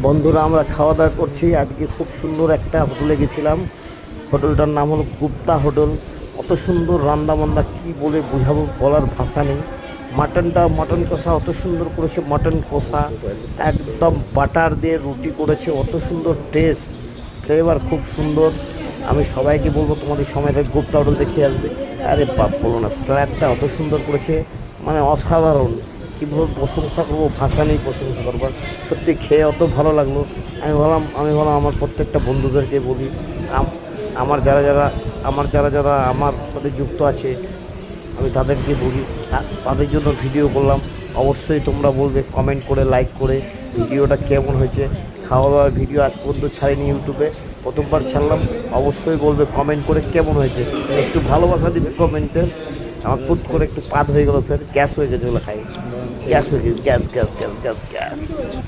বন্ধুরা আমরা খাওয়া দাওয়া করছি। আজকে খুব সুন্দর একটা হোটেলে গেছিলাম। হোটেলটার নাম হলো গুপ্তা হোটেল। অত সুন্দর রান্না বান্না কী বলে বোঝাবো, বলার ভাষা নেই। মাটন কষা অত সুন্দর করেছে, মাটন কষা একদম বাটার দিয়ে রুটি করেছে, অত সুন্দর টেস্ট, ফ্লেভার খুব সুন্দর। আমি সবাইকে বলবো তোমাদের সময় থেকে গুপ্তা হোটেল দেখে আসবে। আরে বাপ বলো না, স্ল্যাবটা অত সুন্দর করেছে, মানে অসাধারণ। কীভাবে প্রশংসা করবো, ভাষা নেই প্রশংসা করবার। সত্যি খেয়ে অত ভালো লাগলো। আমি বললাম আমার প্রত্যেকটা বন্ধুদেরকে বলি, আমার যারা আমার সাথে যুক্ত আছে আমি তাদেরকে বলি, তাদের জন্য ভিডিও করলাম। অবশ্যই তোমরা বলবে কমেন্ট করে, লাইক করে ভিডিওটা কেমন হয়েছে। খাওয়া দাওয়ার ভিডিও আজ পর্যন্ত ছাড়িনি ইউটিউবে, প্রথমবার ছাড়লাম। অবশ্যই বলবে কমেন্ট করে কেমন হয়েছে, একটু ভালোবাসা দিবে কমেন্টে। আমার ফুট করে একটু পাদ হয়ে গেলো, ফের গ্যাস হয়ে গেছে, ওগুলো খাই। গ্যাস হয়ে গেছে, gas gas gas gas gas.